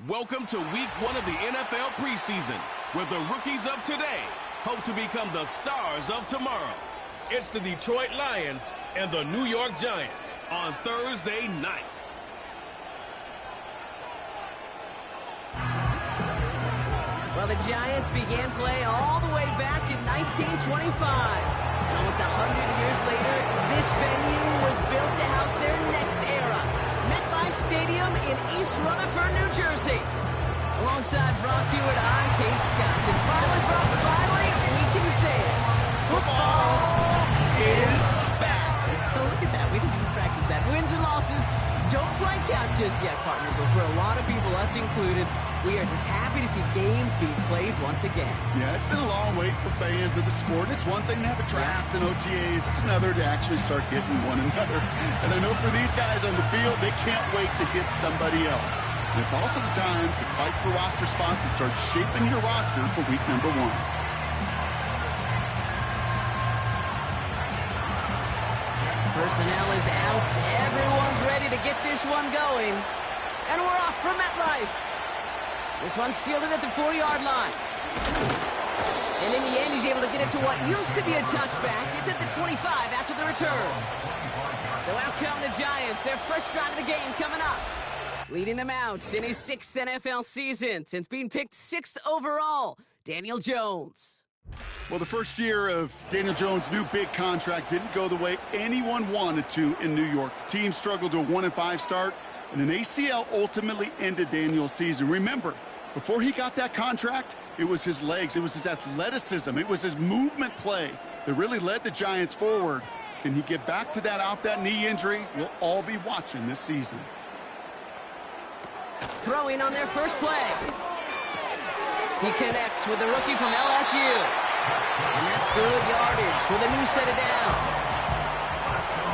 Welcome to week 1 of the NFL preseason, where the rookies of today hope to become the stars of tomorrow. It's the Detroit Lions and the New York Giants on Thursday night. Well, the Giants began play all the way back in 1925. And almost 100 years later, this venue was built to house their next era. MetLife Stadium in East Rutherford, New Jersey. Alongside Brock Hewitt, I'm Kate Scott. And finally, we can say it. Football is back. Oh, look at that. We didn't even practice that. Wins and losses don't quite count just yet, partner. But for a lot of people, us included, we are just happy to see games being played once again. Yeah, it's been a long wait for fans of the sport. It's one thing to have a draft and OTAs. It's another to actually start hitting one another. And I know for these guys on the field, they can't wait to hit somebody else. And it's also the time to fight for roster spots and start shaping your roster for week number 1. Personnel is out. Everyone's ready to get this one going. And we're off from MetLife. This one's fielded at the 4-yard line. And in the end, he's able to get it to what used to be a touchback. It's at the 25 after the return. So out come the Giants. Their first drive of the game coming up. Leading them out in his 6th NFL season since being picked 6th overall, Daniel Jones. Well, the first year of Daniel Jones' new big contract didn't go the way anyone wanted to in New York. The team struggled to a 1-5 start, and an ACL ultimately ended Daniel's season. Remember, before he got that contract, it was his legs, it was his athleticism, it was his movement play that really led the Giants forward. Can he get back to that off that knee injury? We'll all be watching this season. Throwing on their first play. He connects with the rookie from LSU. And that's good yardage with a new set of downs.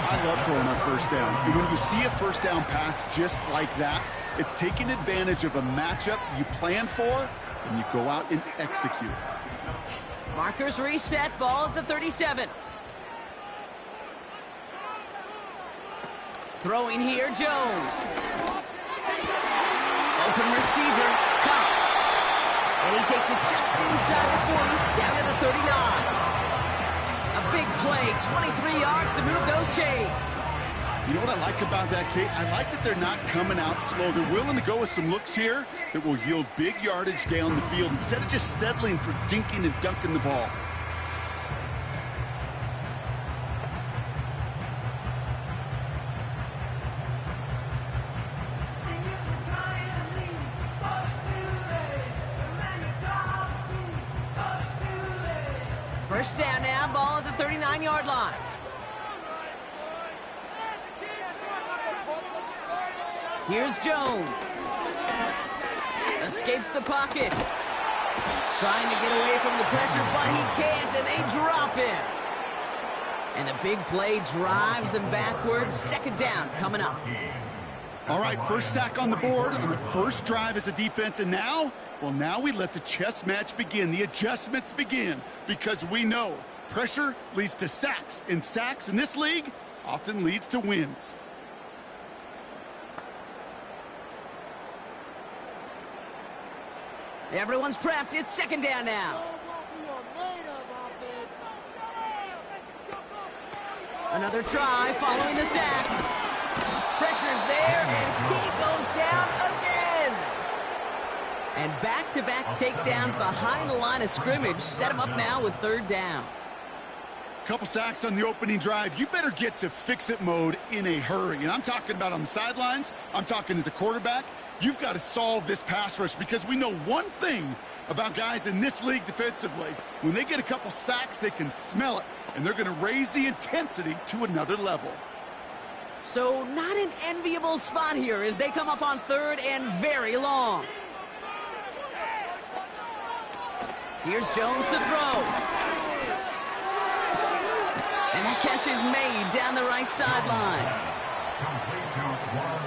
I love throwing on first down. And when you see a first down pass just like that, it's taking advantage of a matchup you plan for, and you go out and execute. Markers reset, ball at the 37. Throwing here, Jones. Open receiver, caught. And he takes it just inside the 40, down to the 39. A big play, 23 yards to move those chains. You know what I like about that, Kate? I like that they're not coming out slow. They're willing to go with some looks here that will yield big yardage down the field instead of just settling for dinking and dunking the ball. First down now, ball at the 39-yard line. Here's Jones. Escapes the pocket. Trying to get away from the pressure, but he can't, and they drop him. And the big play drives them backwards. Second down coming up. All right, first sack on the board on the first drive as a defense, and now, well, now we let the chess match begin. The adjustments begin, because we know pressure leads to sacks, and sacks in this league often leads to wins. Everyone's prepped. It's second down now. Another try following the sack. Pressure's there, and he goes down again. And back-to-back takedowns behind the line of scrimmage set him up now with third down. Couple sacks on the opening drive. You better get to fix-it mode in a hurry. And I'm talking about on the sidelines. I'm talking as a quarterback. You've got to solve this pass rush, because we know one thing about guys in this league defensively. When they get a couple sacks, they can smell it, and they're going to raise the intensity to another level. So not an enviable spot here as they come up on third and very long. Here's Jones to throw. And that catch is made down the right sideline.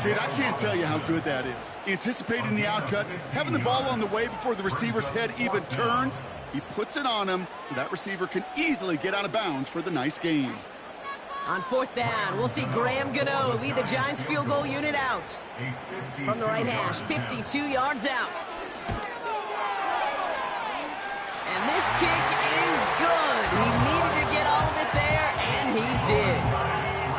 Kid, I can't tell you how good that is. Anticipating the outcut, having the ball on the way before the receiver's head even turns. He puts it on him so that receiver can easily get out of bounds for the nice gain. On fourth down, we'll see Graham Gano lead the Giants field goal unit out. From the right hash, 52 yards out. And this kick is good. He needed to get all of it there, and he did.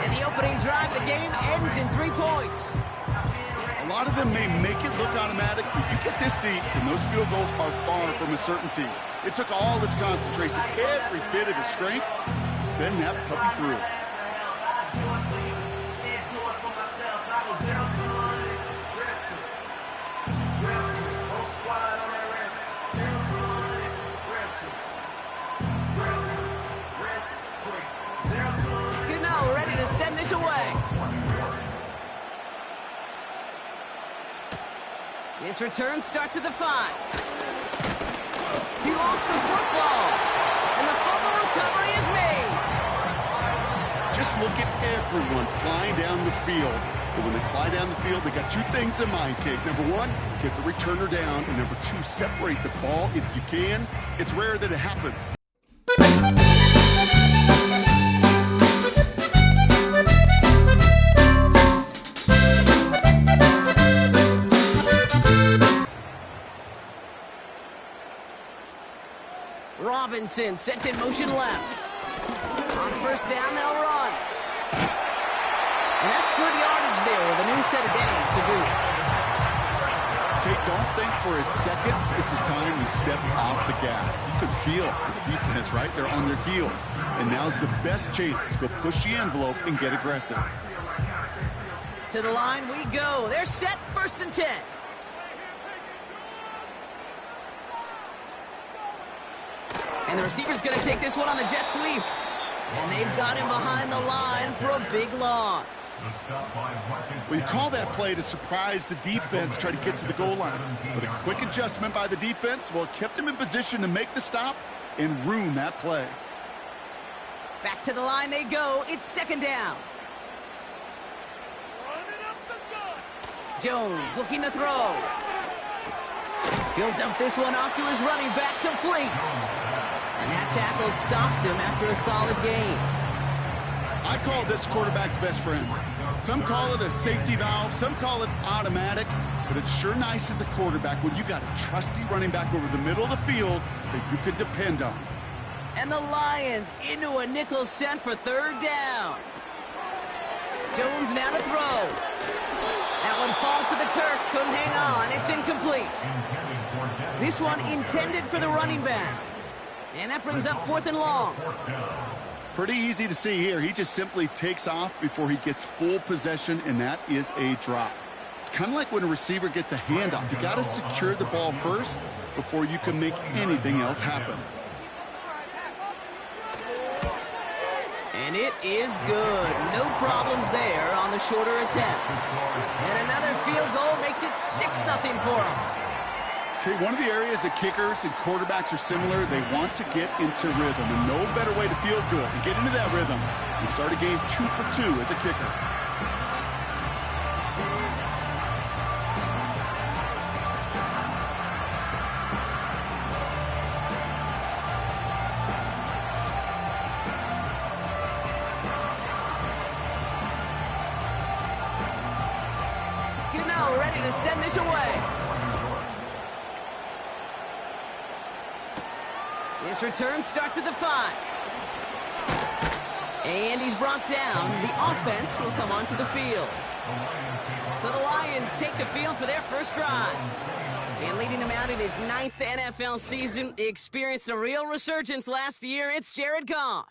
And the opening drive of the game ends in 3 points. A lot of them may make it look automatic, but you get this deep, and those field goals are far from a certainty. It took all his concentration, every bit of his strength, to send that puppy through. Gano ready to send this away. This return starts at the 5. He lost the football, and the fumble recovery is made. Just look at everyone flying down the field. But when they fly down the field, they got 2 things in mind, Kate. Number 1, get the returner down, and number 2, separate the ball if you can. It's rare that it happens. Robinson sent in motion left. On first down, they'll run. And that's good yardage there with a new set of downs to boot. Kate, don't think for a second this is time you step off the gas. You can feel this defense, right? They're on their heels. And now's the best chance to go push the envelope and get aggressive. To the line we go. They're set, 1st and 10. And the receiver's going to take this one on the jet sweep. And they've got him behind the line for a big loss. Well, you call that play to surprise the defense, try to get to the goal line. But a quick adjustment by the defense, well, it kept him in position to make the stop and ruin that play. Back to the line they go. It's 2nd down. Jones looking to throw. He'll dump this one off to his running back, complete. And that tackle stops him after a solid gain. I call this quarterback's best friend. Some call it a safety valve, some call it automatic, but it's sure nice as a quarterback when you got a trusty running back over the middle of the field that you can depend on. And the Lions into a nickel set for 3rd down. Jones now to throw. That one falls to the turf, couldn't hang on, it's incomplete. This one intended for the running back. And that brings up 4th and long. Pretty easy to see here. He just simply takes off before he gets full possession, and that is a drop. It's kind of like when a receiver gets a handoff. You got to secure the ball first before you can make anything else happen. And it is good. No problems there on the shorter attempt. And another field goal makes it 6-0 for him. Okay, one of the areas that kickers and quarterbacks are similar, they want to get into rhythm. And no better way to feel good and get into that rhythm and start a game 2 for 2 as a kicker. Ready to send this away. This return starts at the 5. And he's brought down. The offense will come onto the field. So the Lions take the field for their first drive. And leading them out in his 9th NFL season, he experienced a real resurgence last year. It's Jared Goff.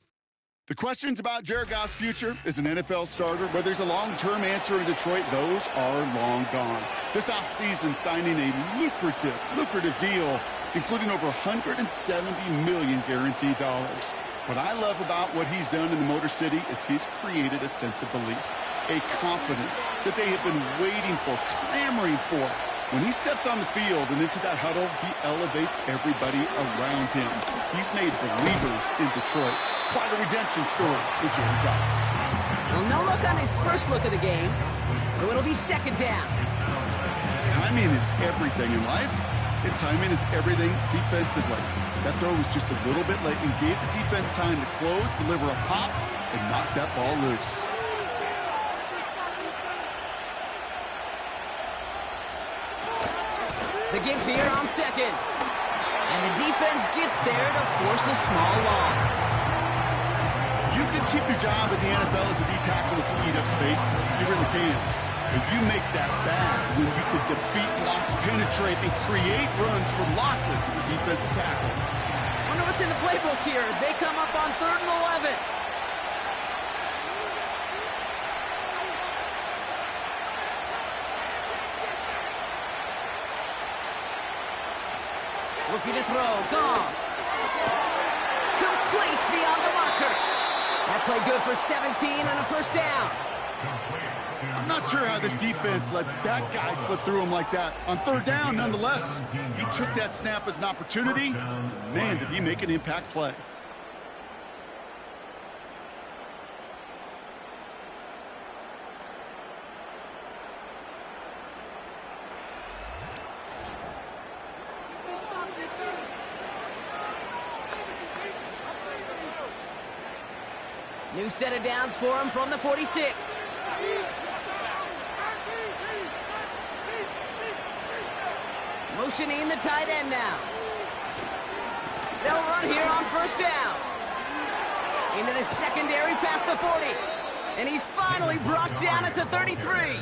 The questions about Jared Goff's future as an NFL starter, whether there's a long-term answer in Detroit, those are long gone. This offseason signing a lucrative deal, including over $170 million guaranteed dollars. What I love about what he's done in the Motor City is he's created a sense of belief, a confidence that they have been waiting for, clamoring for. When he steps on the field and into that huddle, he elevates everybody around him. He's made believers in Detroit. Quite a redemption story for Jared Goff. Well, no look on his first look of the game, so it'll be second down. Timing is everything in life, and timing is everything defensively. That throw was just a little bit late and gave the defense time to close, deliver a pop, and knock that ball loose. The give here on second. And the defense gets there to force a small loss. You can keep your job in the NFL as a D-tackle if you eat up space. You really can. But you make that bad when you could defeat blocks, penetrate, and create runs for losses as a defensive tackle. Wonder what's in the playbook here as they come up on 3rd and 11. Looking to throw. Goff. Complete beyond the marker. That play good for 17 and a first down. I'm not sure how this defense let that guy slip through him like that. On 3rd down, nonetheless, he took that snap as an opportunity. Man, did he make an impact play. New set of downs for him from the 46. Motioning the tight end now. They'll run here on first down. Into the secondary past the 40. And he's finally brought down at the 33.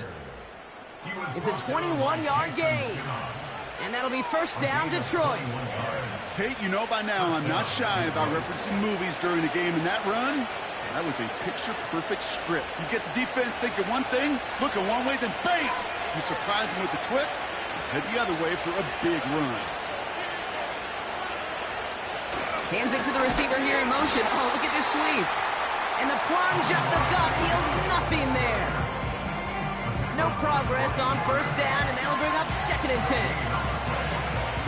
It's a 21-yard gain. And that'll be first down, Detroit. Kate, you know by now I'm not shy about referencing movies during the game, and that run, that was a picture-perfect script. You get the defense thinking one thing, looking one way, then bam! You surprise them with a twist, head the other way for a big run. Hands it to the receiver here in motion. Oh, look at this sweep. And the plunge up the gut yields nothing there. No progress on first down, and that'll bring up 2nd and 10.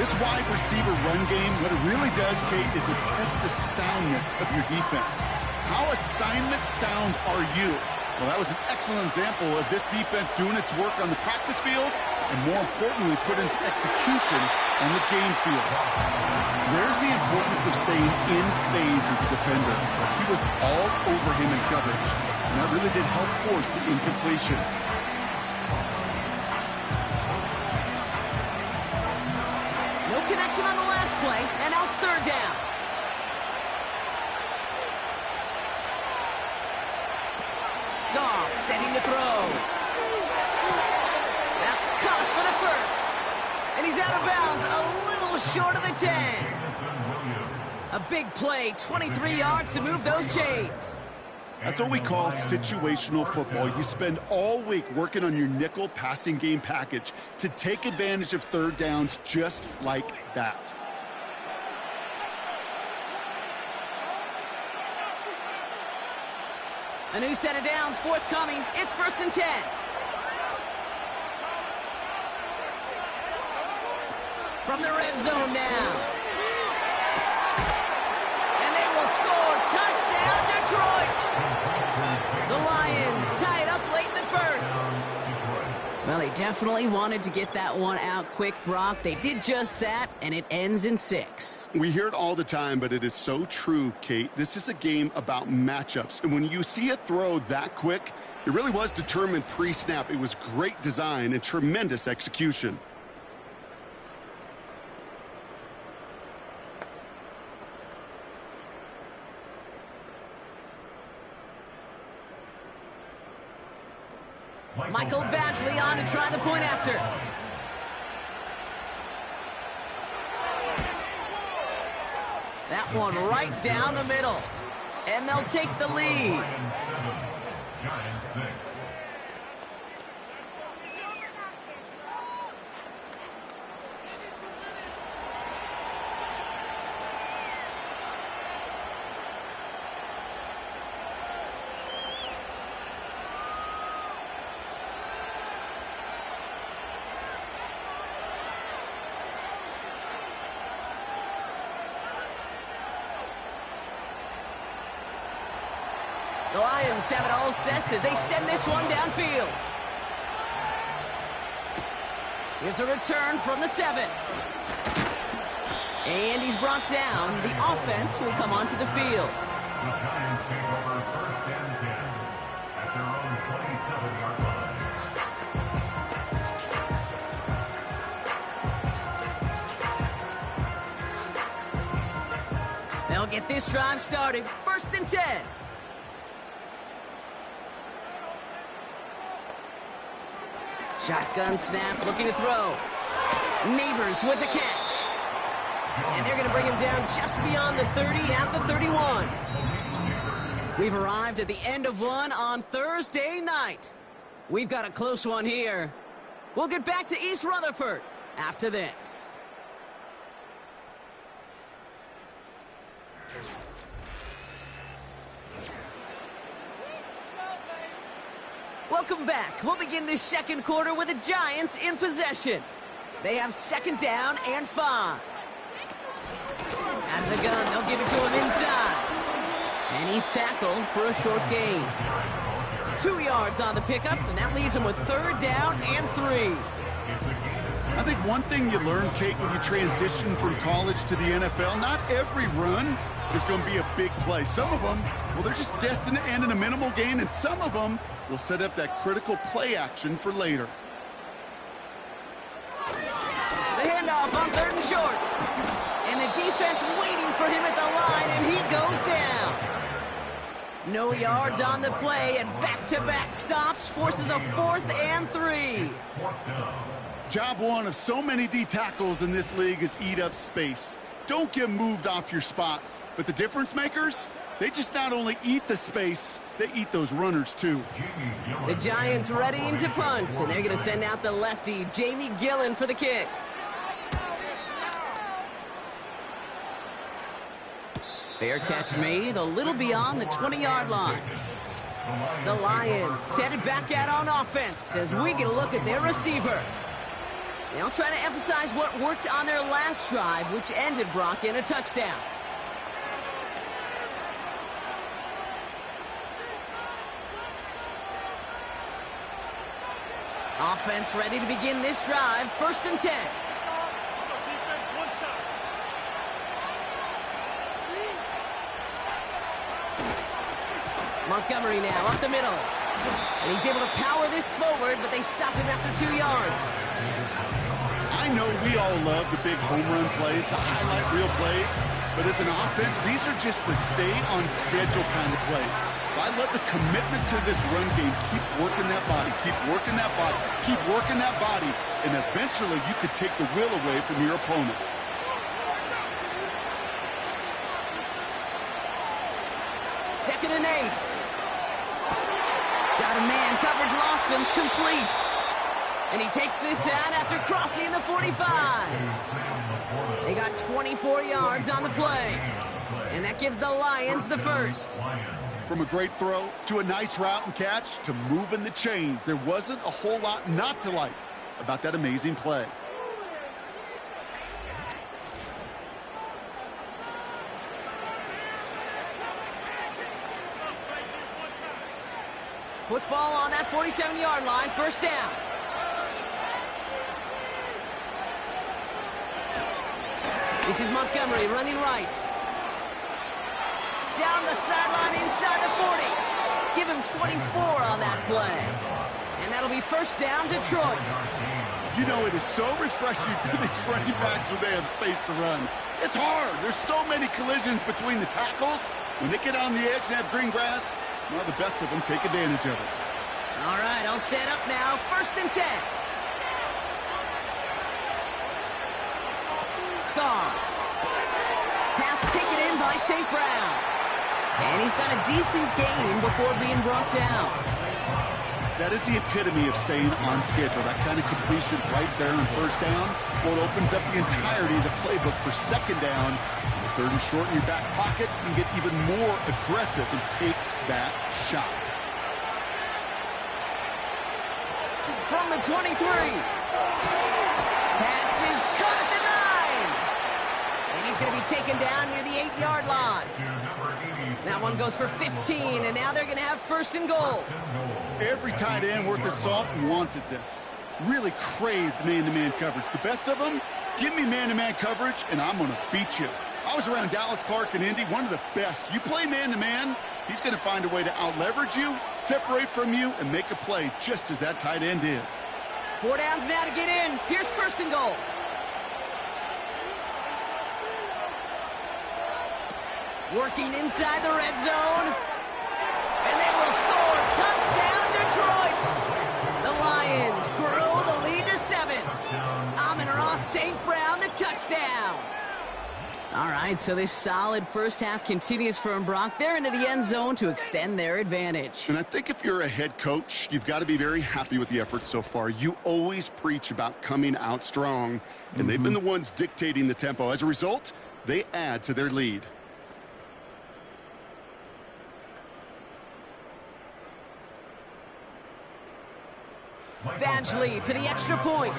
This wide receiver run game, what it really does, Kate, is it tests the soundness of your defense. How assignment sound are you? Well, that was an excellent example of this defense doing its work on the practice field and, more importantly, put into execution on the game field. There's the importance of staying in phase as a defender. He was all over him in coverage, and that really did help force the incompletion. No connection on the last play, and now it's 3rd down. Goff setting to throw. That's caught for the first. And he's out of bounds, a little short of the 10. A big play, 23 yards to move those chains. That's what we call situational football. You spend all week working on your nickel passing game package to take advantage of 3rd downs just like that. A new set of downs forthcoming. It's 1st and 10. From the red zone now. And they will score. Touchdown, Detroit. The Lions tie it up late in the first. Well, they definitely wanted to get that one out quick, Brock. They did just that, and it ends in 6. We hear it all the time, but it is so true, Kate. This is a game about matchups. And when you see a throw that quick, it really was determined pre-snap. It was great design and tremendous execution. Michael Badgley on to try the point after. That one right down the middle. And they'll take the lead. Giants 6. The Lions have it all set as they send this one downfield. Here's a return from the 7. And he's brought down. The offense will come onto the field. The Giants take over 1st and 10 at their own 27-yard line. They'll get this drive started. 1st and 10. Shotgun snap, looking to throw. Neighbors with a catch. And they're going to bring him down just beyond the 30 at the 31. We've arrived at the end of one on Thursday night. We've got a close one here. We'll get back to East Rutherford after this. Welcome back. We'll begin this second quarter with the Giants in possession. They have 2nd down and 5. Out of the gun, they'll give it to him inside. And he's tackled for a short gain. 2 yards on the pickup, and that leaves him with 3rd down and 3. I think one thing you learn, Kate, when you transition from college to the NFL, not every run is going to be a big play. Some of them, well, they're just destined to end in a minimal gain, and some of them will set up that critical play action for later. The handoff on 3rd and short. And the defense waiting for him at the line, and he goes down. No yards on the play, and back-to-back stops forces a 4th and 3. Job one of so many D tackles in this league is eat up space. Don't get moved off your spot. But the difference makers, they just not only eat the space, they eat those runners too. The Giants readying to punt, and they're going to send out the lefty, Jamie Gillen, for the kick. Fair catch made, a little beyond the 20-yard line. The Lions headed back out on offense as we get a look at their receiver. They'll try to emphasize what worked on their last drive, which ended, Brock, in a touchdown. Offense ready to begin this drive. 1st and 10. Montgomery now up the middle. And he's able to power this forward, but they stop him after 2 yards. I know we all love the big home run plays, the highlight reel plays, but as an offense, these are just the stay-on-schedule kind of plays. I love the commitment to this run game. Keep working that body, keep working that body, keep working that body, and eventually you could take the will away from your opponent. Second and 8. Got a man, coverage lost him, complete. And he takes this out after crossing the 45. They got 24 yards on the play. And that gives the Lions the first. From a great throw to a nice route and catch to moving the chains, there wasn't a whole lot not to like about that amazing play. Football on that 47-yard line, first down. This is Montgomery running right. Down the sideline inside the 40. Give him 24 on that play. And that'll be first down, Detroit. You know, it is so refreshing for these running backs when they have space to run. It's hard. There's so many collisions between the tackles. When they get on the edge and have green grass, well, the best of them take advantage of it. All right, I'll set up now. First and 10. Gone. Pass taken in by St. Brown. And he's got a decent gain before being brought down. That is the epitome of staying on schedule. That kind of completion right there on first down. Well, it opens up the entirety of the playbook for second down. Third and short in your back pocket. You can get even more aggressive and take that shot. From the 23. Pass is caught at the 9. And he's going to be taken down near the 8-yard line. That one goes for 15, and now they're going to have first and goal. Every tight end worth his salt wanted this. Really craved man-to-man coverage. The best of them, give me man-to-man coverage, and I'm going to beat you. I was around Dallas Clark and Indy, one of the best. You play man-to-man, he's going to find a way to out-leverage you, separate from you, and make a play just as that tight end did. 4 downs now to get in. Here's first and goal. Working inside the red zone. And they will score. Touchdown, Detroit. The Lions grow the lead to 7. Amon-Ra St. Brown, the touchdown. All right, so this solid first half continues for Brock. They're into the end zone to extend their advantage. And I think if you're a head coach, you've got to be very happy with the effort so far. You always preach about coming out strong, and they've been the ones dictating the tempo. As a result, they add to their lead. Badgley for the extra point.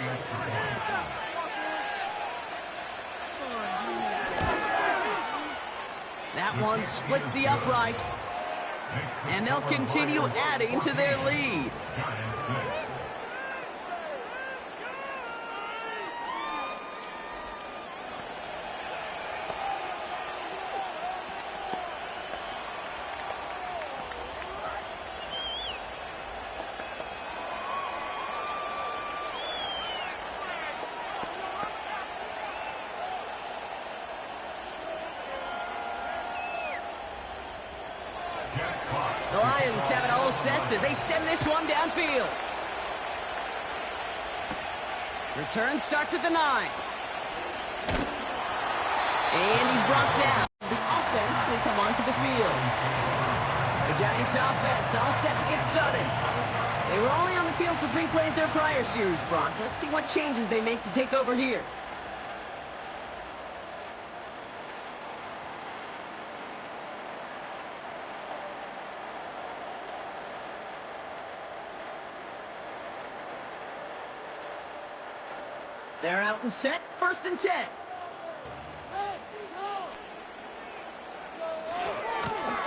That one splits the uprights. And they'll continue adding to their lead. The Lions have it all set as they send this one downfield. Return starts at the 9. And he's brought down. The offense will come onto the field. The Giants offense all set to get started. They were only on the field for 3 plays their prior series, Brock. Let's see what changes they make to take over here. They're out and set, first and 10.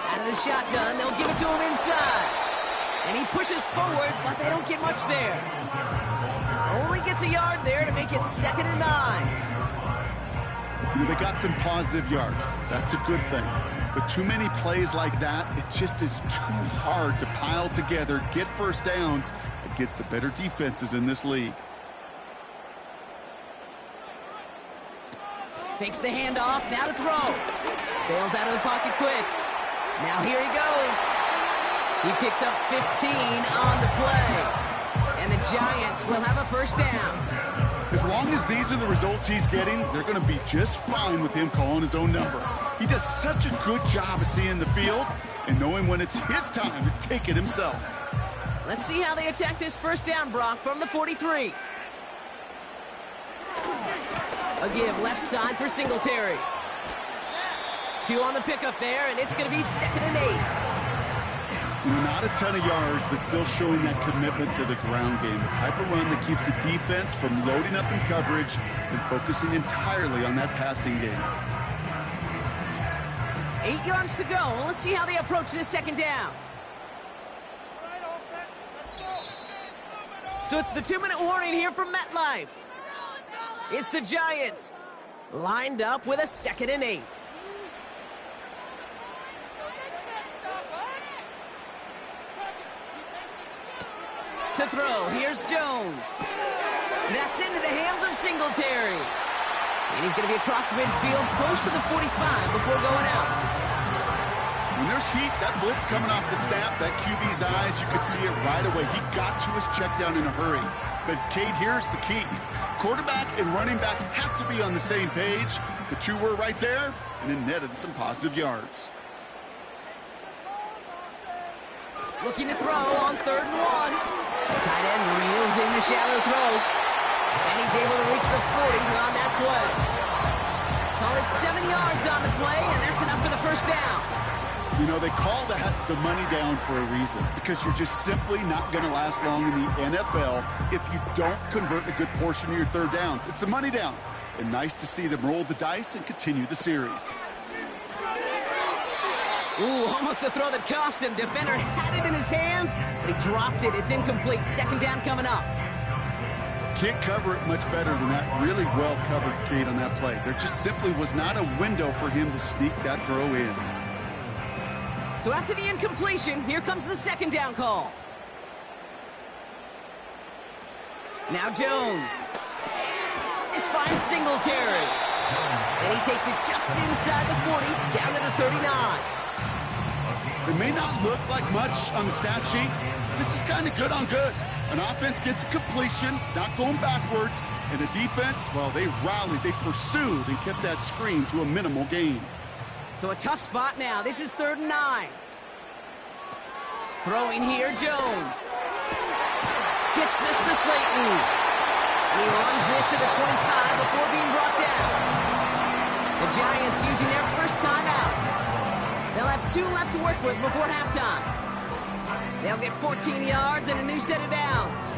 Out of the shotgun, they'll give it to him inside. And he pushes forward, but they don't get much there. Only gets a yard there to make it 2nd and 9. They got some positive yards. That's a good thing. But too many plays like that, it just is too hard to pile together, get first downs against the better defenses in this league. Fakes the handoff, now to throw. Bails out of the pocket quick. Now here he goes. He picks up 15 on the play. And the Giants will have a first down. As long as these are the results he's getting, they're going to be just fine with him calling his own number. He does such a good job of seeing the field and knowing when it's his time to take it himself. Let's see how they attack this first down, Brock, from the 43. A give left side for Singletary. 2 on the pickup there, and it's going to be 2nd and 8. Not a ton of yards, but still showing that commitment to the ground game. The type of run that keeps the defense from loading up in coverage and focusing entirely on that passing game. 8 yards to go. Let's see how they approach this second down. So it's the 2-minute warning here from MetLife. It's the Giants lined up with a 2nd and 8. To throw, here's Jones. That's into the hands of Singletary. And he's going to be across midfield, close to the 45 before going out. When there's heat, that blitz coming off the snap, that QB's eyes, you could see it right away. He got to his check down in a hurry. But, Kate, here's the key. Quarterback and running back have to be on the same page. The two were right there, and it netted some positive yards. Looking to throw on 3rd and 1. Tight end reels in the shallow throw. And he's able to reach the 40 on that play. Call it 7 yards on the play, and that's enough for the first down. You know, they call that the money down for a reason, because you're just simply not going to last long in the NFL if you don't convert a good portion of your 3rd downs. It's the money down. And nice to see them roll the dice and continue the series. Ooh, almost a throw that cost him. Defender had it in his hands, but he dropped it. It's incomplete. 2nd down coming up. Can't cover it much better than that. Really well covered, Kate, on that play. There just simply was not a window for him to sneak that throw in. So after the incompletion, here comes the 2nd down call. Now Jones. This finds Singletary. And he takes it just inside the 40, down to the 39. It may not look like much on the stat sheet. This is kind of good on good. An offense gets a completion, not going backwards, and a defense, well, they rallied, they pursued, and kept that screen to a minimal gain. So a tough spot now. This is 3rd and 9. Throwing here, Jones. Gets this to Slayton. And he runs this to the 25 before being brought down. The Giants using their first timeout. They'll have 2 left to work with before halftime. They'll get 14 yards and a new set of downs.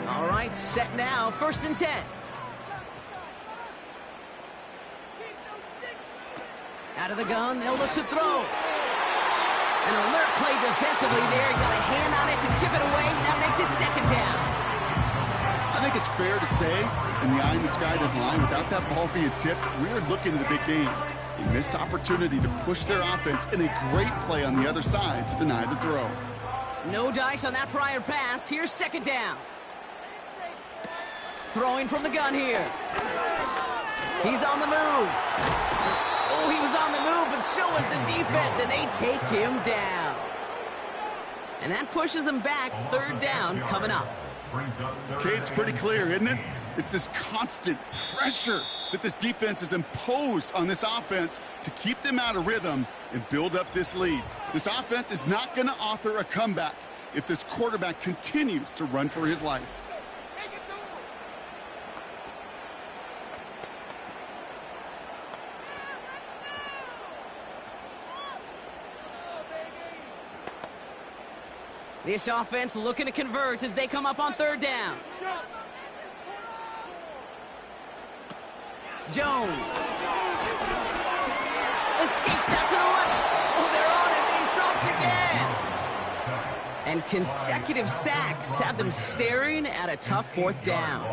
All right, set now, 1st and 10. Out of the gun, they'll look to throw. An alert play defensively there. Got a hand on it to tip it away. That makes it 2nd down. I think it's fair to say, in the eye in the sky line, without that ball being tipped, we are looking at the big game. A missed opportunity to push their offense, and a great play on the other side to deny the throw. No dice on that prior pass. Here's 2nd down. Throwing from the gun here. He's on the move. Oh, he was on the move, but so was the defense, and they take him down. And that pushes them back. 3rd down coming up. Okay, it's pretty clear, isn't it? It's this constant pressure that this defense has imposed on this offense to keep them out of rhythm and build up this lead. This offense is not going to author a comeback if this quarterback continues to run for his life. This offense looking to convert as they come up on 3rd down. Jones. Escapes out to the left. Oh, they're on him, and he's dropped again. And consecutive sacks have them staring at a tough 4th down.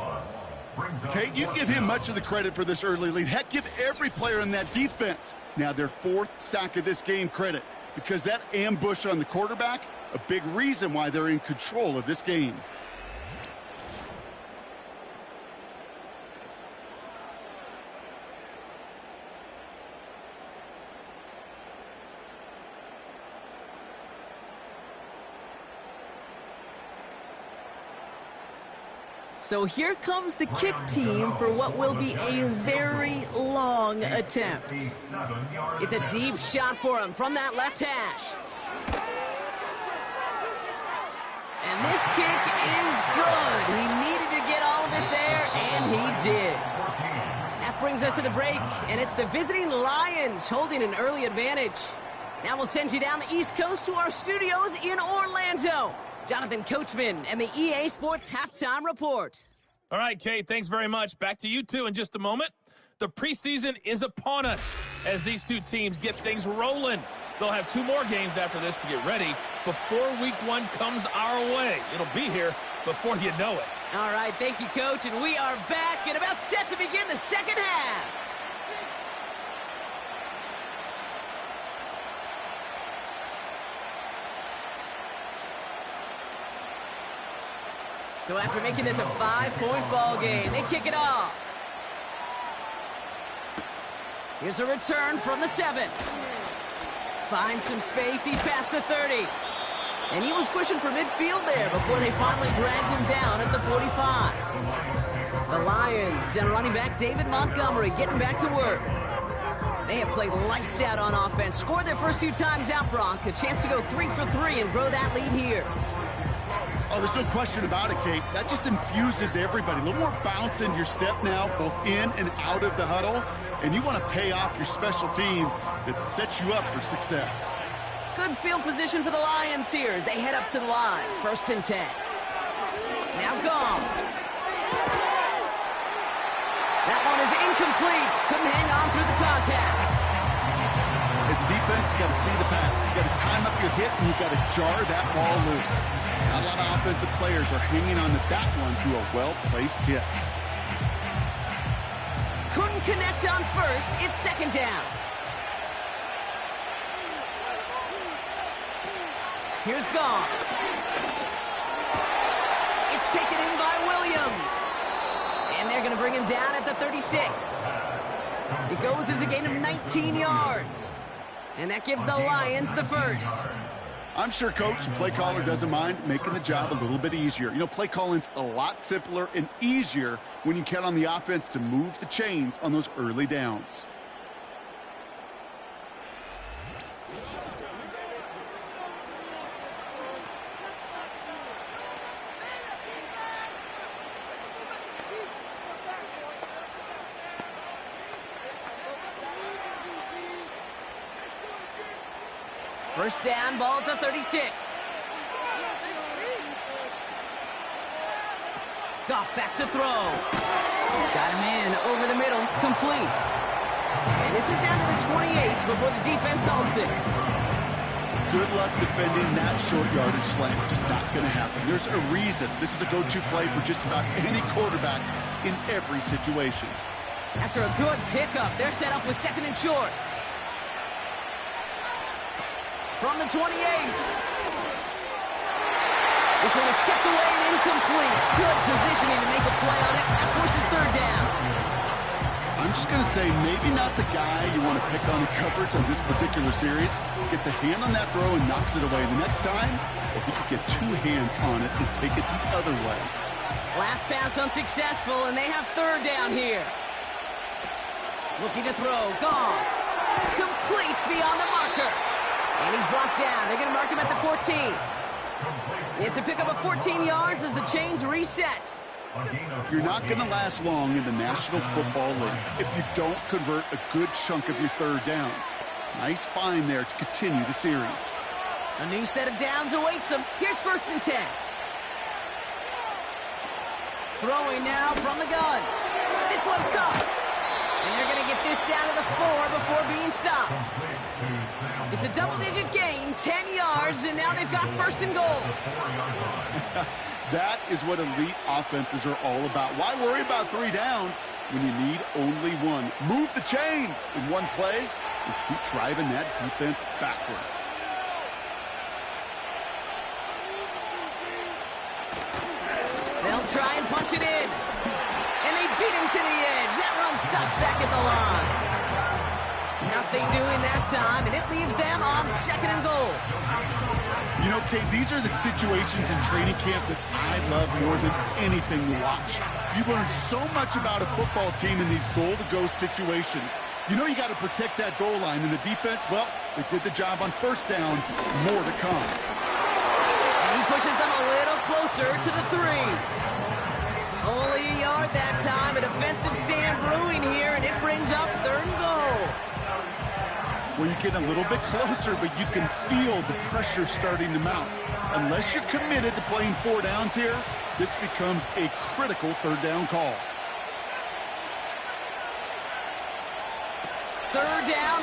Okay, you give him much of the credit for this early lead. Heck, give every player in that defense now their 4th sack of this game credit, because that ambush on the quarterback, a big reason why they're in control of this game. So here comes the kick team for what will be a very long attempt. It's a deep shot for him from that left hash. And this kick is good. He needed to get all of it there, and he did. That brings us to the break, and it's the visiting Lions holding an early advantage. Now we'll send you down the East Coast to our studios in Orlando. Jonathan Coachman and the EA Sports Halftime Report. All right, Kate, thanks very much. Back to you two in just a moment. The preseason is upon us as these two teams get things rolling. They'll have 2 more games after this to get ready before week 1 comes our way. It'll be here before you know it. All right, thank you, Coach. And we are back and about set to begin the second half. So after making this a 5-point ball game, they kick it off. Here's a return from the 7. Finds some space. He's past the 30. And he was pushing for midfield there before they finally dragged him down at the 45. The Lions, down running back David Montgomery, getting back to work. They have played lights out on offense. Scored their first 2 times out, Bronk. A chance to go 3 for 3 and grow that lead here. Oh, there's no question about it, Kate. That just infuses everybody. A little more bounce in your step now, both in and out of the huddle. And you want to pay off your special teams that sets you up for success. Good field position for the Lions here as they head up to the line. 1st and 10. Now gone. That one is incomplete. Couldn't hang on through the contact. As a defense, you got to see the pass. You got to time up your hit, and you got to jar that ball loose. Not a lot of offensive players are hanging on to that one through a well-placed hit. Couldn't connect on 1st. It's 2nd down. Here's Gone. It's taken in by Williams. And they're going to bring him down at the 36. It goes as a gain of 19 yards. And that gives the Lions the 1st. I'm sure Coach and play caller doesn't mind making the job a little bit easier. You know, play calling's a lot simpler and easier when you count on the offense to move the chains on those early downs. First down, ball at the 36. Goff back to throw. Got him in over the middle, complete. And this is down to the 28 before the defense holds it. Good luck defending that short yardage slant. Just not going to happen. There's a reason this is a go-to play for just about any quarterback in every situation. After a good pickup, they're set up with 2nd and short. From the 28. This one is tipped away and incomplete. Good positioning to make a play on it. That forces 3rd down. I'm just going to say maybe not the guy you want to pick on in coverage on this particular series. Gets a hand on that throw and knocks it away. The next time, if he could get 2 hands on it and take it the other way. Last pass unsuccessful, and they have 3rd down here. Looking to throw. Gone. Complete beyond the marker. And he's brought down. They're going to mark him at the 14. It's a pickup of 14 yards as the chains reset. You're not going to last long in the National Football League if you don't convert a good chunk of your 3rd downs. Nice find there to continue the series. A new set of downs awaits them. Here's 1st and 10. Throwing now from the gun. This one's caught. And they're going to get this down to the 4 before being stopped. It's a double-digit gain, 10 yards, and now they've got 1st and goal. That is what elite offenses are all about. Why worry about 3 downs when you need only 1? Move the chains in one play and keep driving that defense backwards. They'll try and punch it in. And they beat him to the edge. That run stopped back at the line. Nothing doing that time, and it leaves them on 2nd and goal. You know, Kate, these are the situations in training camp that I love more than anything to watch. You learn so much about a football team in these goal-to-go situations. You know you got to protect that goal line, and the defense, well, they did the job on 1st down. More to come. And he pushes them a little closer to the 3. Only a yard that time. A defensive stand brewing here, and it brings up 3rd and goal. Well, you get a little bit closer, but you can feel the pressure starting to mount. Unless you're committed to playing 4 downs here, this becomes a critical 3rd down call.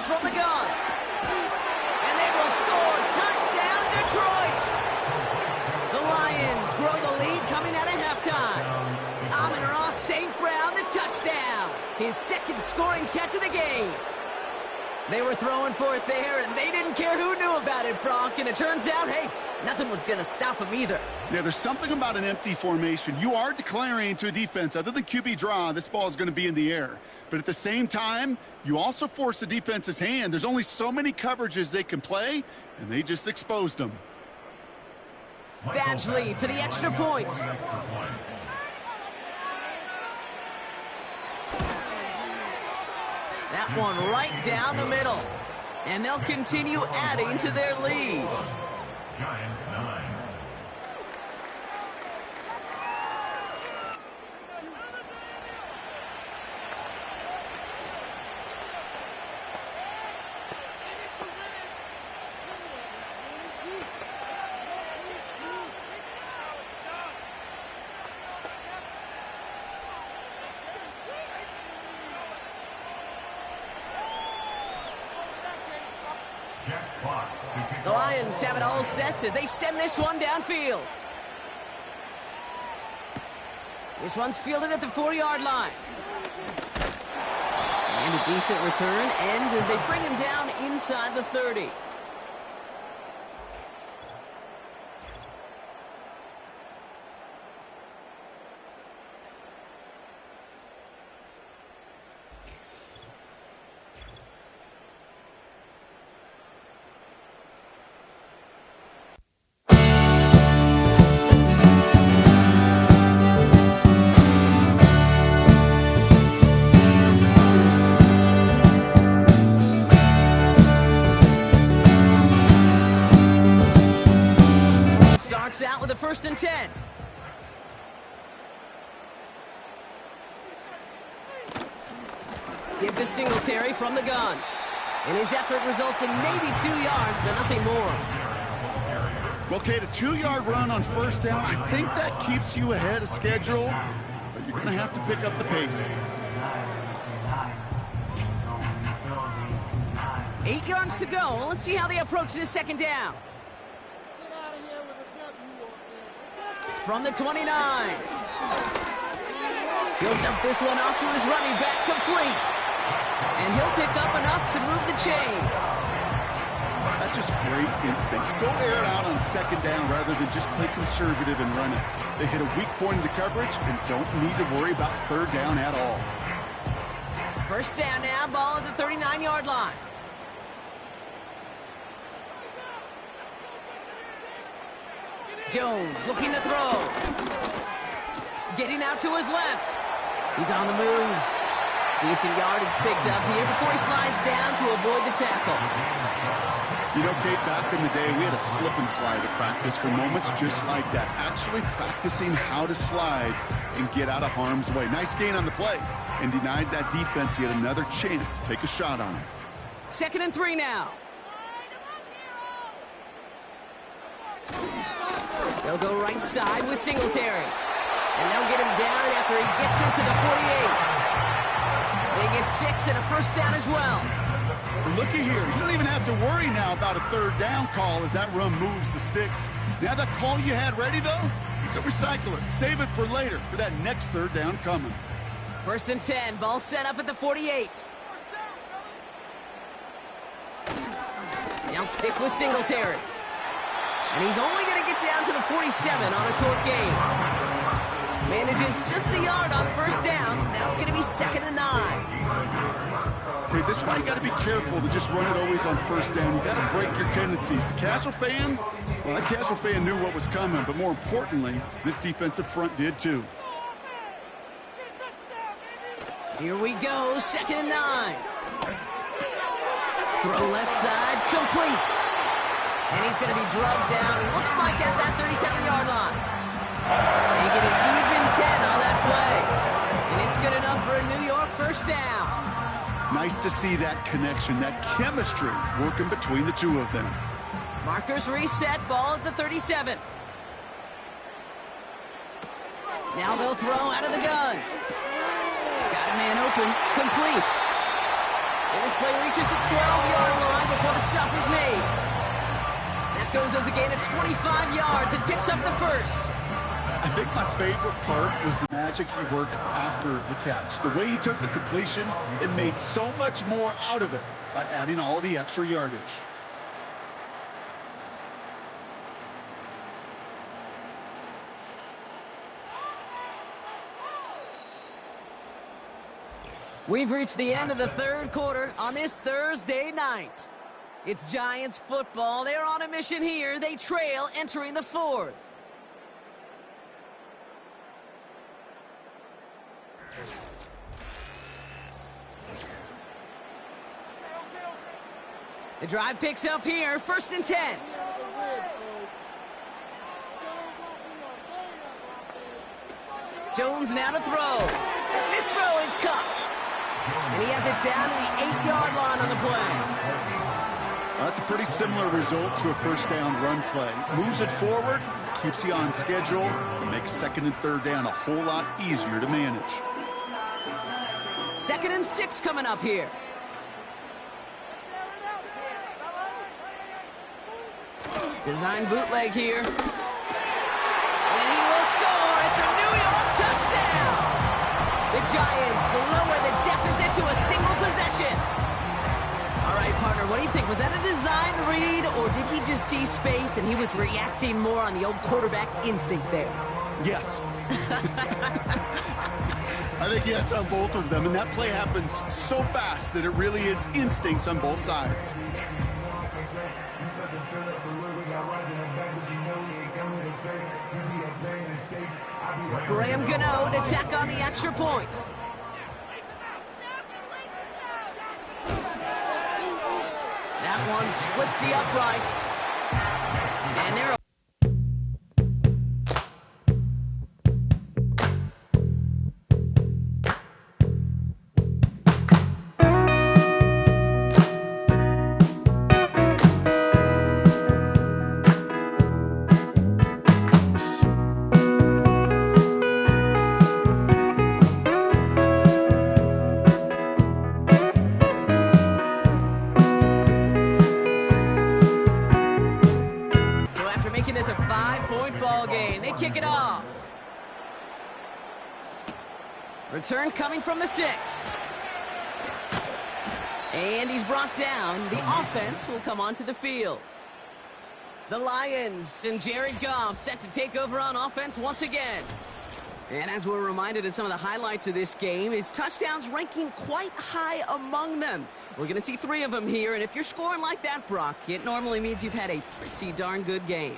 from the gun. And they will score. Touchdown, Detroit! The Lions grow the lead coming out of halftime. Amon-Ra St. Brown, the touchdown. His second scoring catch of the game. They were throwing for it there, and they didn't care who knew about it, Bronk. And it turns out, hey, nothing was going to stop them either. Yeah, there's something about an empty formation. You are declaring to a defense, other than QB draw, this ball is going to be in the air. But at the same time, you also force the defense's hand. There's only so many coverages they can play, and they just exposed them. Badgley for the extra point. That one right down the middle. And they'll continue adding to their lead. Giants 9. The Lions have it all set as they send this one downfield. This one's fielded at the 40-yard line. And a decent return ends as they bring him down inside the 30. Out with a 1st and 10. Give to Singletary from the gun. And his effort results in maybe 2 yards, but nothing more. Well, Kate, a 2-yard run on 1st down, I think that keeps you ahead of schedule, but you're going to have to pick up the pace. 8 yards to go. Let's see how they approach this 2nd down. From the 29. He'll dump this one off to his running back, complete. And he'll pick up enough to move the chains. That's just great instincts. Go air it out on 2nd down rather than just play conservative and run it. They hit a weak point in the coverage and don't need to worry about 3rd down at all. 1st down now, ball at the 39-yard line. Jones looking to throw. Getting out to his left. He's on the move. Decent yardage picked up here before he slides down to avoid the tackle. You know, Kate, back in the day, we had a slip and slide at practice for moments just like that. Actually practicing how to slide and get out of harm's way. Nice gain on the play. And denied that defense yet another chance to take a shot on him. 2nd and 3 now. They'll go right side with Singletary. And they'll get him down after he gets into the 48. They get 6 and a 1st down as well. Looky here. You don't even have to worry now about a 3rd down call as that run moves the sticks. Now that call you had ready, though, you can recycle it. Save it for later for that next 3rd down coming. 1st and 10. Ball set up at the 48. Now stick with Singletary. And he's only going to get down to the 47 on a short gain. Manages just a yard on 1st down. Now it's going to be 2nd and 9. Okay, this is why you got to be careful to just run it always on 1st down. You got to break your tendencies. The casual fan, well, that casual fan knew what was coming, but more importantly, this defensive front did too. Here we go, 2nd and 9. Throw left side, complete. And he's going to be drugged down, looks like at that 37-yard line. They get an even 10 on that play. And it's good enough for a New York 1st down. Nice to see that connection, that chemistry working between the two of them. Markers reset, ball at the 37. Now they'll throw out of the gun. Got a man open, complete. And this play reaches the 12-yard line before the stop is made. That goes as a gain of 25 yards and picks up the first. I think my favorite part was the magic he worked after the catch. The way he took the completion and made so much more out of it by adding all the extra yardage. We've reached the end of the third quarter on this Thursday night. It's Giants football. They're on a mission here. They trail entering the fourth. The drive picks up here, 1st and 10. Jones now to throw. This throw is caught. And he has it down to the 8-yard line on the play. That's a pretty similar result to a first down run play. Moves it forward, keeps you on schedule, and makes 2nd and 3rd down a whole lot easier to manage. 2nd and 6 coming up here. Design bootleg here. And he will score. It's a New York touchdown. The Giants lower the deficit to a single possession. All right, partner, what do you think? Was that a design read, or did he just see space and he was reacting more on the old quarterback instinct there? Yes. I think yes on both of them, and that play happens so fast that it really is instincts on both sides. Graham Gano to tack on the extra point. That one splits the uprights. And they're kick it off. Return coming from the 6. And he's brought down. The offense will come onto the field. The Lions and Jared Goff set to take over on offense once again. And as we're reminded of some of the highlights of this game, his touchdowns ranking quite high among them. We're going to see 3 of them here, and if you're scoring like that, Brock, it normally means you've had a pretty darn good game.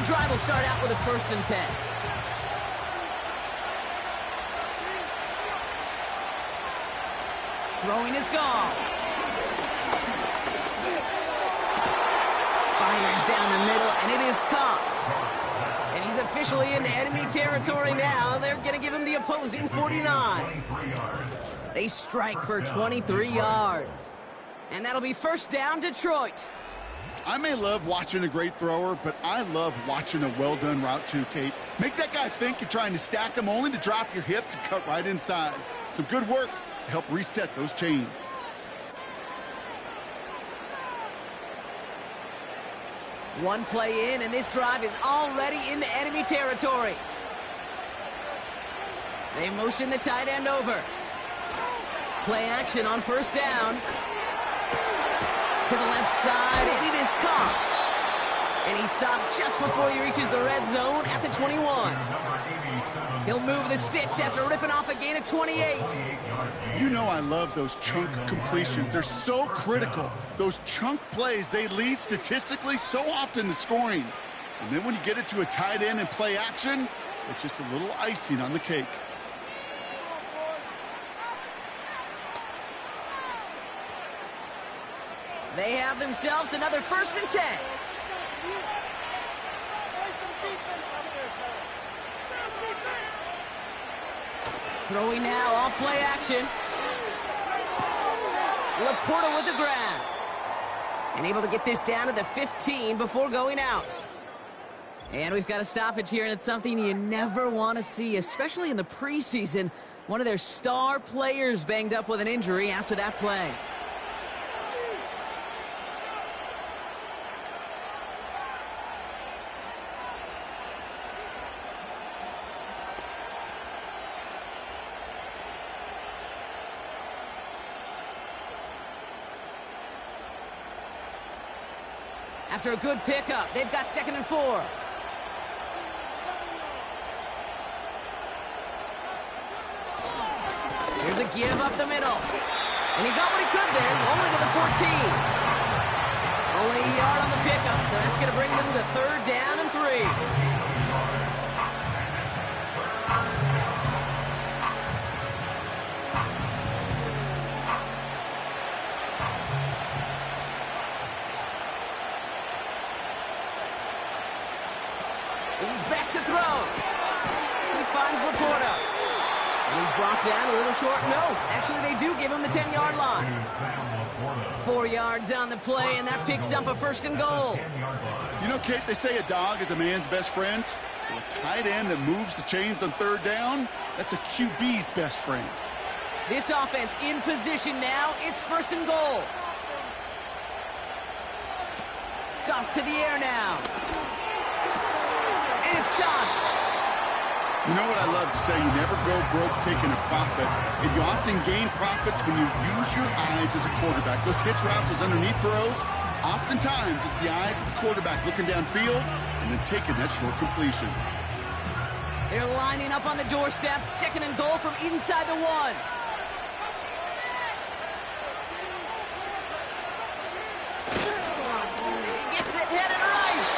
Drive will start out with a 1st and 10. Throwing is gone. Fires down the middle, and it is caught. And he's officially in enemy territory now. They're going to give him the opposing 49. They strike for 23 yards. And that'll be 1st down, Detroit. I may love watching a great thrower, but I love watching a well-done route too, Kate. Make that guy think you're trying to stack him only to drop your hips and cut right inside. Some good work to help reset those chains. One play in, and this drive is already into enemy territory. They motion the tight end over. Play action on 1st down. To the left side, and it is caught. And he stopped just before he reaches the red zone at the 21. He'll move the sticks after ripping off a gain of 28. You know I love those chunk completions. They're so critical. Those chunk plays, they lead statistically so often to scoring. And then when you get it to a tight end and play action, it's just a little icing on the cake. They have themselves another 1st and 10. Throwing now, off play action. Laporta with the grab. And able to get this down to the 15 before going out. And we've got a stoppage here, and it's something you never want to see, especially in the preseason. One of their star players banged up with an injury after that play. After a good pickup, they've got 2nd and 4. Here's a give up the middle. And he got what he could there, only to the 14. Only a yard on the pickup, so that's going to bring them to 3rd down and 3. He's back to throw. He finds Laporta. And he's brought down a little short. No, actually they do give him the 10-yard line. 4 yards on the play, and that picks up a 1st and goal. You know, Kate, they say a dog is a man's best friend. Well, a tight end that moves the chains on 3rd down, that's a QB's best friend. This offense in position now. It's 1st and goal. Goff to the air now. And it's caught. You know what I love to say? You never go broke taking a profit. And you often gain profits when you use your eyes as a quarterback. Those hitch routes, those underneath throws, oftentimes it's the eyes of the quarterback looking downfield and then taking that short completion. They're lining up on the doorstep. 2nd and goal from inside the 1. He gets it headed right.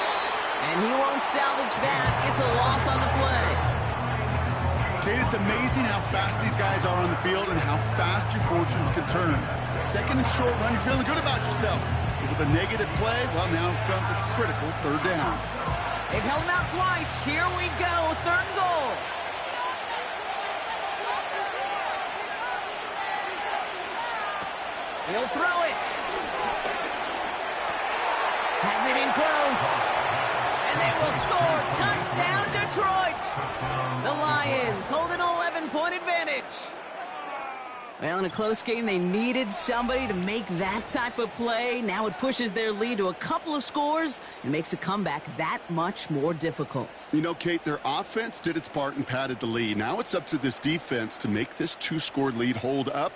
And he won't salvage that. It's a loss on the play. Kate, it's amazing how fast these guys are on the field and how fast your fortunes can turn. 2nd and short run, you're feeling good about yourself. But with a negative play, well, now comes a critical 3rd down. They've held him out twice. Here we go, 3rd and goal. He'll throw it. Has it in close. And they will score. Touchdown, Detroit. The Lions hold an 11-point advantage. Well, in a close game, they needed somebody to make that type of play. Now it pushes their lead to a couple of scores and makes a comeback that much more difficult. You know, Kate, their offense did its part and padded the lead. Now it's up to this defense to make this 2-score lead hold up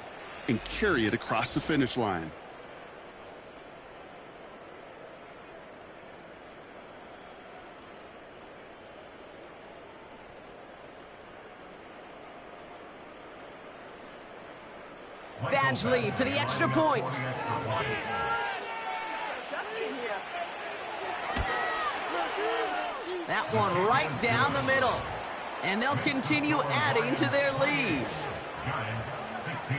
and carry it across the finish line. Badgley for the extra point. That one right down the middle. And they'll continue adding to their lead. Giants 16.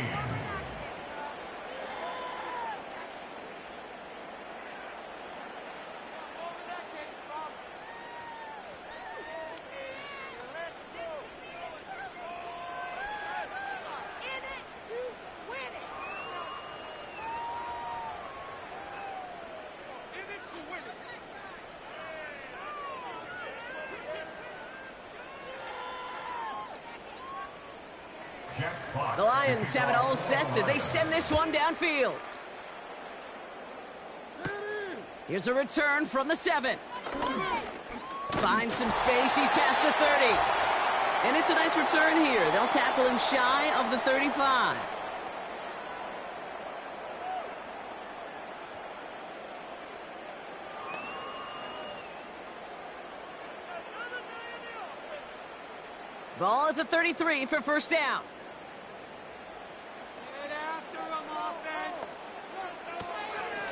The Lions have it all set as they send this one downfield. Here's a return from the 7. Finds some space. He's past the 30. And it's a nice return here. They'll tackle him shy of the 35. Ball at the 33 for 1st down.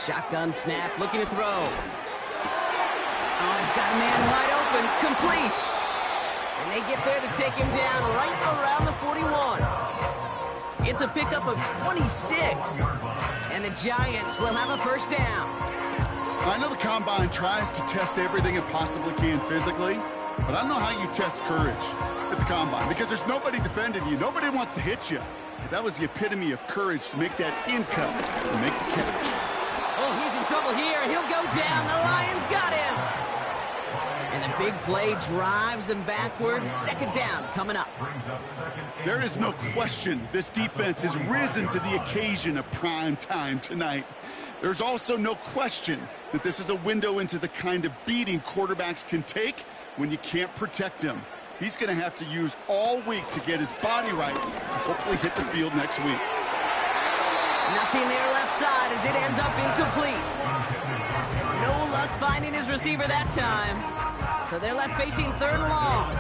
Shotgun snap, looking to throw. Oh, he's got a man wide open, complete. And they get there to take him down right around the 41. It's a pickup of 26. And the Giants will have a 1st down. I know the Combine tries to test everything it possibly can physically, But I don't know how you test courage at the combine because there's nobody defending you. Nobody wants to hit you. But that was the epitome of courage to make that in cut and make the catch. Oh, he's in trouble here. He'll go down. The Lions got him. And the big play drives them backwards. Second down coming up. There is no question this defense has risen to the occasion of prime time tonight. There's also no question that this is a window into the kind of beating quarterbacks can take when you can't protect him. He's going to have to use all week to get his body right and hopefully hit the field next week. Nothing there left side as it ends up incomplete. No luck finding his receiver that time. So they're left facing third and long.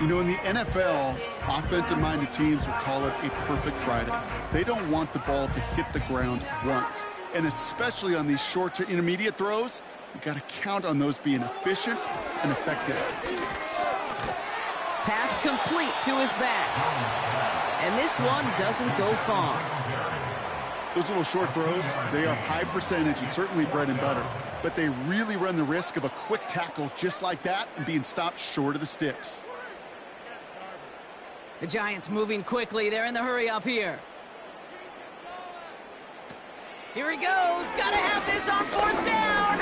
You know, in the NFL, offensive-minded teams will call it a perfect Friday. They don't want the ball to hit the ground once. And especially on these short to intermediate throws, you got to count on those being efficient and effective. Pass complete to his back. And this one doesn't go far. Those little short throws, they are high percentage and certainly bread and butter. But they really run the risk of a quick tackle just like that and being stopped short of the sticks. The Giants moving quickly. They're in the hurry up here. Here he goes. Got to have this on fourth down.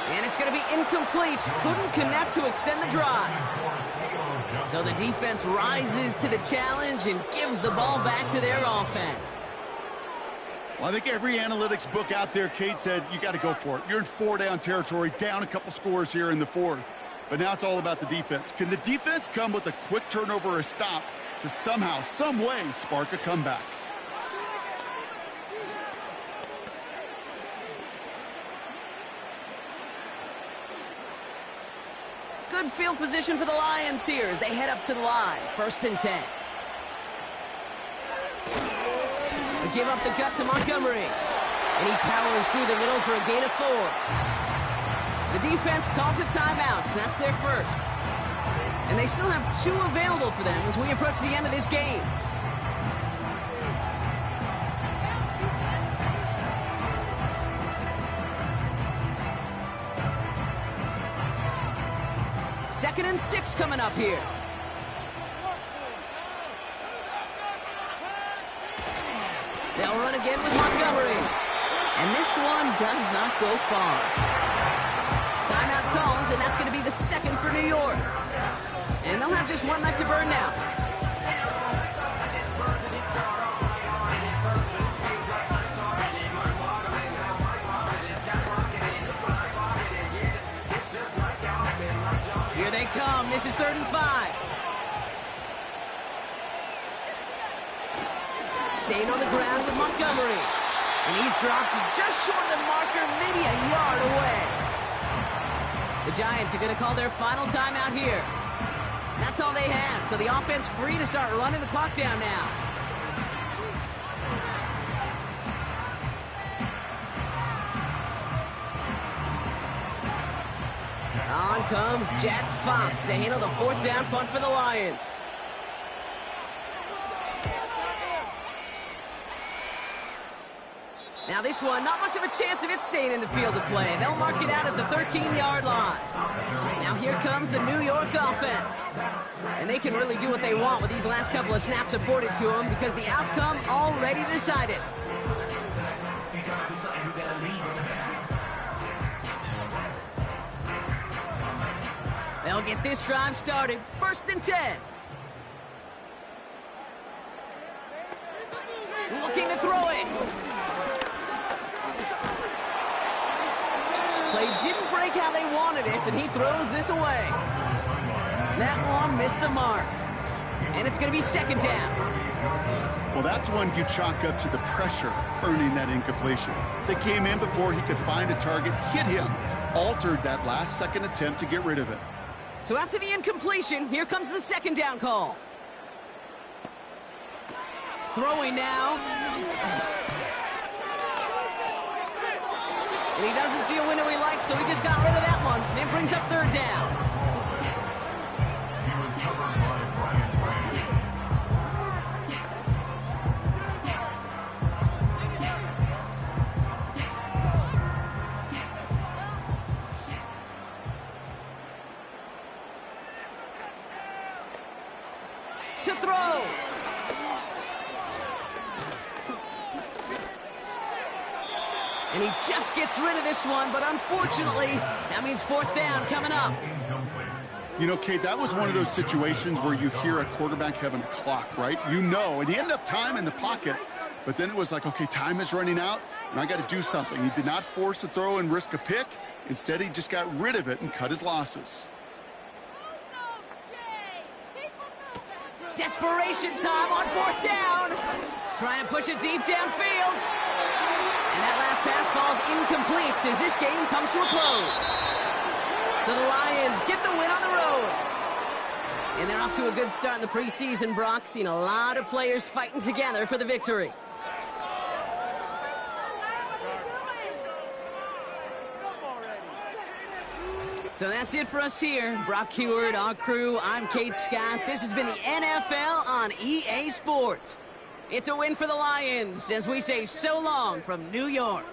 And it's going to be incomplete. Couldn't connect to extend the drive. So the defense rises to the challenge and gives the ball back to their offense. Well, I think every analytics book out there, Kate, said you got to go for it. You're in four-down territory, down a couple scores here in the fourth. But now it's all about the defense. Can the defense come with a quick turnover or a stop to somehow, some way, spark a comeback? Good field position for the Lions here as they head up to the line. 1st and 10. They give up the gut to Montgomery. And he powers through the middle for a gain of 4. The defense calls a timeout, so that's their first. And they still have 2 available for them as we approach the end of this game. Second and 6 coming up here. They'll run again with Montgomery. And this one does not go far. Timeout comes, and that's going to be the second for New York. And they'll have just one left to burn now. Here they come. This is 3rd and 5. Staying on the ground with Montgomery. And he's dropped just short of the marker, maybe a yard away. The Giants are going to call their final timeout here. That's all they had, so the offense free to start running the clock down now. On comes Jack Fox to handle the 4th down punt for the Lions. Now this one, not much of a chance of it staying in the field of play. They'll mark it out at the 13-yard line. Now here comes the New York offense. And they can really do what they want with these last couple of snaps afforded to them because the outcome already decided. They'll get this drive started. 1st and 10. Looking to throw it. Play didn't break how they wanted it, and he throws this away. That one missed the mark. And it's going to be 2nd down. Well, that's one you chalk up to the pressure earning that incompletion. They came in before he could find a target, hit him, altered that last-second attempt to get rid of it. So after the incompletion, here comes the 2nd down call. Throwing now. And he doesn't see a window he likes, so he just got rid of that one. And it brings up 3rd down. And he just gets rid of this one, but unfortunately, that means 4th down coming up. You know, Kate, that was one of those situations where you hear a quarterback having a clock, right? You know, and he had enough time in the pocket, but then it was like, okay, time is running out, and I got to do something. He did not force a throw and risk a pick. Instead, he just got rid of it and cut his losses. Desperation time on 4th down. Trying to push it deep downfield. And that last pass falls incomplete as this game comes to a close. So the Lions get the win on the road. And they're off to a good start in the preseason, Brock. Seen a lot of players fighting together for the victory. So that's it for us here. Brock Heward, our crew, I'm Kate Scott. This has been the NFL on EA Sports. It's a win for the Lions as we say so long from New York.